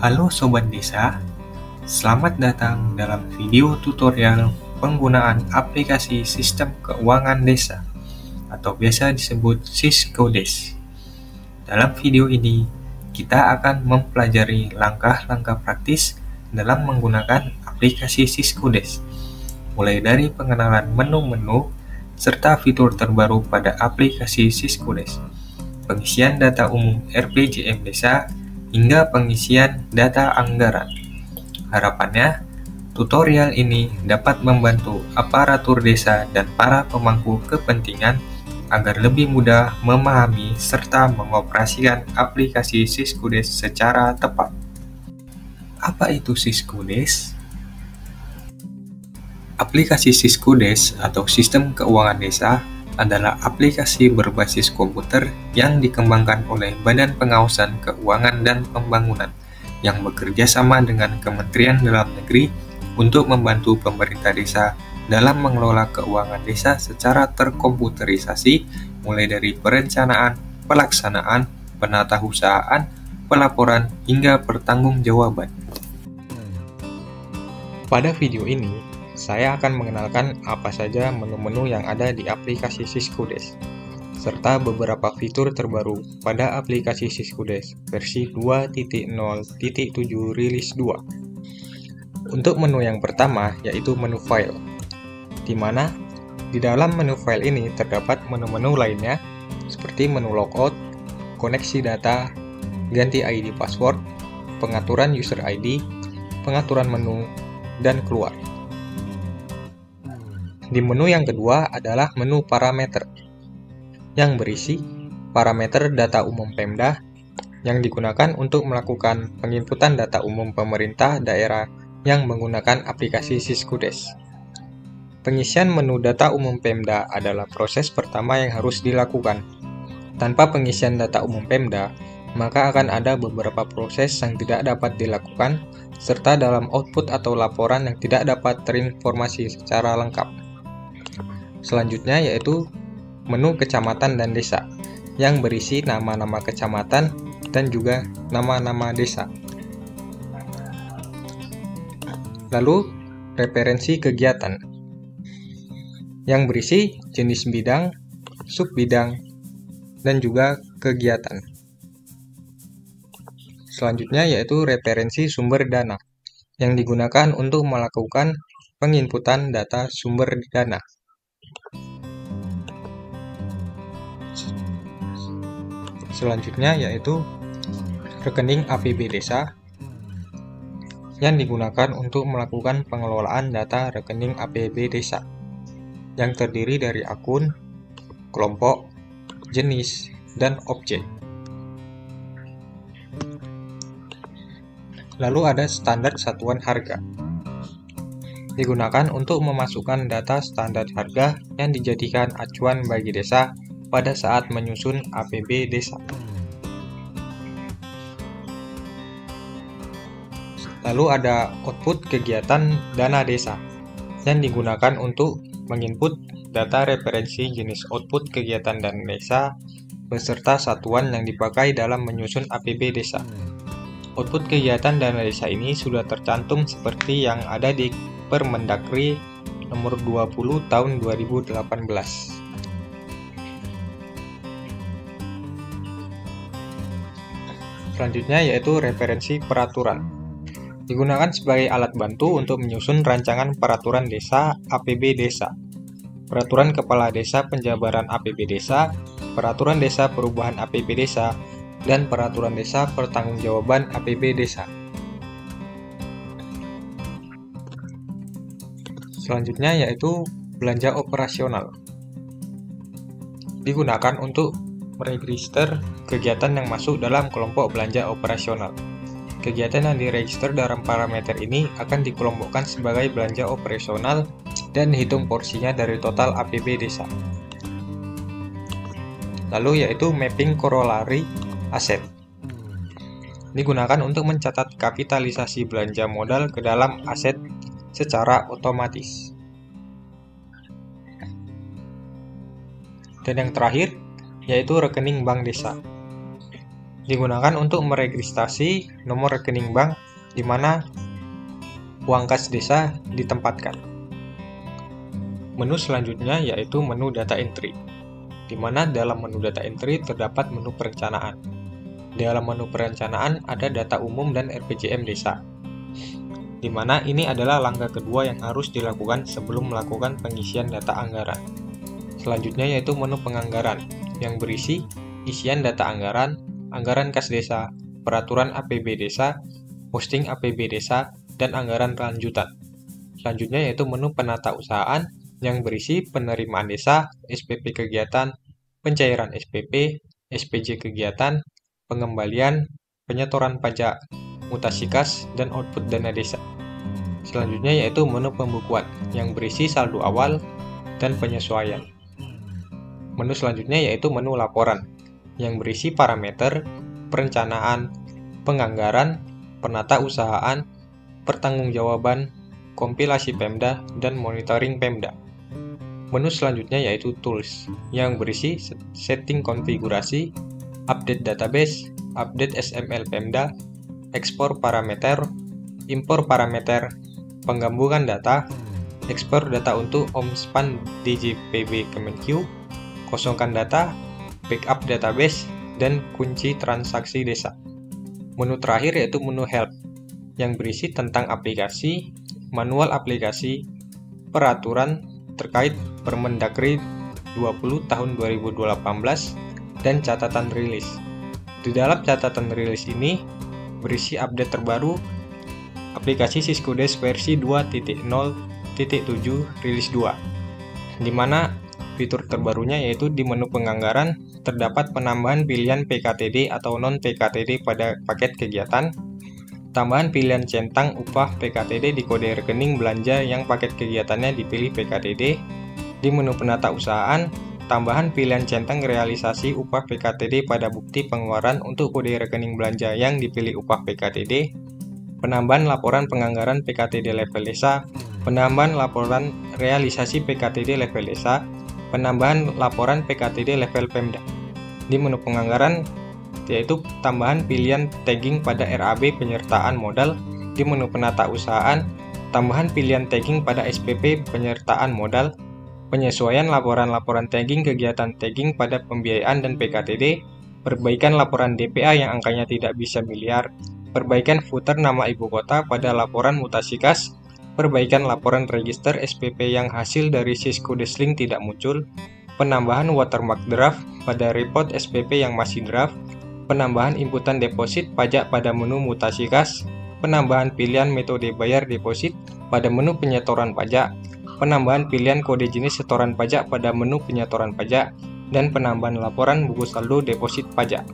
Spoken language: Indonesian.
Halo Sobat Desa, selamat datang dalam video tutorial penggunaan aplikasi Sistem Keuangan Desa atau biasa disebut Siskudes. Dalam video ini, kita akan mempelajari langkah-langkah praktis dalam menggunakan aplikasi Siskudes, mulai dari pengenalan menu-menu serta fitur terbaru pada aplikasi Siskudes, pengisian data umum RPJM Desa, hingga pengisian data anggaran. Harapannya, tutorial ini dapat membantu aparatur desa dan para pemangku kepentingan agar lebih mudah memahami serta mengoperasikan aplikasi Siskudes secara tepat. Apa itu Siskudes? Aplikasi Siskudes atau Sistem Keuangan Desa adalah aplikasi berbasis komputer yang dikembangkan oleh Badan Pengawasan Keuangan dan Pembangunan yang bekerja sama dengan Kementerian Dalam Negeri untuk membantu pemerintah desa dalam mengelola keuangan desa secara terkomputerisasi, mulai dari perencanaan, pelaksanaan, penatausahaan, pelaporan, hingga pertanggungjawaban. Pada video ini, saya akan mengenalkan apa saja menu-menu yang ada di aplikasi Siskudes, serta beberapa fitur terbaru pada aplikasi Siskudes versi 2.0.7 rilis 2. Untuk menu yang pertama yaitu menu file, di mana di dalam menu file ini terdapat menu-menu lainnya seperti menu logout, koneksi data, ganti ID password, pengaturan user ID, pengaturan menu, dan keluar. Di menu yang kedua adalah menu parameter, yang berisi parameter data umum Pemda yang digunakan untuk melakukan penginputan data umum pemerintah daerah yang menggunakan aplikasi Siskudes. Pengisian menu data umum Pemda adalah proses pertama yang harus dilakukan. Tanpa pengisian data umum Pemda, maka akan ada beberapa proses yang tidak dapat dilakukan, serta dalam output atau laporan yang tidak dapat terinformasi secara lengkap. Selanjutnya yaitu menu kecamatan dan desa, yang berisi nama-nama kecamatan dan juga nama-nama desa. Lalu referensi kegiatan, yang berisi jenis bidang, subbidang, dan juga kegiatan. Selanjutnya yaitu referensi sumber dana, yang digunakan untuk melakukan penginputan data sumber dana. Selanjutnya yaitu rekening APB Desa, yang digunakan untuk melakukan pengelolaan data rekening APB Desa, yang terdiri dari akun, kelompok, jenis, dan objek. Lalu ada standar satuan harga, digunakan untuk memasukkan data standar harga yang dijadikan acuan bagi desa pada saat menyusun APB desa. Lalu ada output kegiatan dana desa, yang digunakan untuk menginput data referensi jenis output kegiatan dana desa beserta satuan yang dipakai dalam menyusun APB desa. Output kegiatan dana desa ini sudah tercantum seperti yang ada di Permendagri nomor 20 tahun 2018. Selanjutnya yaitu referensi peraturan, digunakan sebagai alat bantu untuk menyusun rancangan peraturan desa APB desa, peraturan kepala desa penjabaran APB desa, peraturan desa perubahan APB desa, dan peraturan desa pertanggungjawaban APB desa. Selanjutnya yaitu belanja operasional, digunakan untuk meregister kegiatan yang masuk dalam kelompok belanja operasional. Kegiatan yang diregister dalam parameter ini akan dikelompokkan sebagai belanja operasional dan dihitung porsinya dari total APB desa. Lalu yaitu mapping korolari aset, digunakan untuk mencatat kapitalisasi belanja modal ke dalam aset secara otomatis. Dan yang terakhir yaitu rekening bank desa, digunakan untuk meregistrasi nomor rekening bank di mana uang kas desa ditempatkan. Menu selanjutnya yaitu menu data entry, di mana dalam menu data entry terdapat menu perencanaan. Di dalam menu perencanaan ada data umum dan RPJM desa, di mana ini adalah langkah kedua yang harus dilakukan sebelum melakukan pengisian data anggaran. Selanjutnya yaitu menu penganggaran, yang berisi isian data anggaran, anggaran kas desa, peraturan APB desa, posting APB desa, dan anggaran lanjutan. Selanjutnya yaitu menu penata usahaan, yang berisi penerimaan desa, SPP kegiatan, pencairan SPP, SPJ kegiatan, pengembalian, penyetoran pajak, mutasi kas, dan output dana desa. Selanjutnya yaitu menu pembukuan, yang berisi saldo awal dan penyesuaian. Menu selanjutnya yaitu menu laporan, yang berisi parameter, perencanaan, penganggaran, penata usahaan, pertanggungjawaban, kompilasi Pemda, dan monitoring Pemda. Menu selanjutnya yaitu tools, yang berisi setting konfigurasi, update database, update XML Pemda, ekspor parameter, impor parameter, penggabungan data, ekspor data untuk OMSPAN DJPB Kemenq, kosongkan data, backup database, dan kunci transaksi desa. Menu terakhir yaitu menu help, yang berisi tentang aplikasi, manual aplikasi, peraturan terkait Permendagri 20 tahun 2018, dan catatan rilis. Di dalam catatan rilis ini berisi update terbaru aplikasi Syscodes versi 2.0.7 rilis 2, di mana fitur terbarunya yaitu di menu penganggaran terdapat penambahan pilihan PKTD atau non-PKTD pada paket kegiatan, tambahan pilihan centang upah PKTD di kode rekening belanja yang paket kegiatannya dipilih PKTD, di menu penata usahaan, tambahan pilihan centang realisasi upah PKTD pada bukti pengeluaran untuk kode rekening belanja yang dipilih upah PKTD, penambahan laporan penganggaran PKTD level desa, penambahan laporan realisasi PKTD level desa, penambahan laporan PKTD level Pemda. Di menu penganggaran yaitu tambahan pilihan tagging pada RAB penyertaan modal, di menu penata usahaan, tambahan pilihan tagging pada SPP penyertaan modal, penyesuaian laporan-laporan tagging kegiatan tagging pada pembiayaan dan PKTD, perbaikan laporan DPA yang angkanya tidak bisa miliar, perbaikan footer nama ibu kota pada laporan mutasi kas, perbaikan laporan register SPP yang hasil dari Syscodes link tidak muncul, penambahan watermark draft pada report SPP yang masih draft, penambahan inputan deposit pajak pada menu mutasi kas, penambahan pilihan metode bayar deposit pada menu penyetoran pajak, penambahan pilihan kode jenis setoran pajak pada menu penyetoran pajak, dan penambahan laporan buku saldo deposit pajak.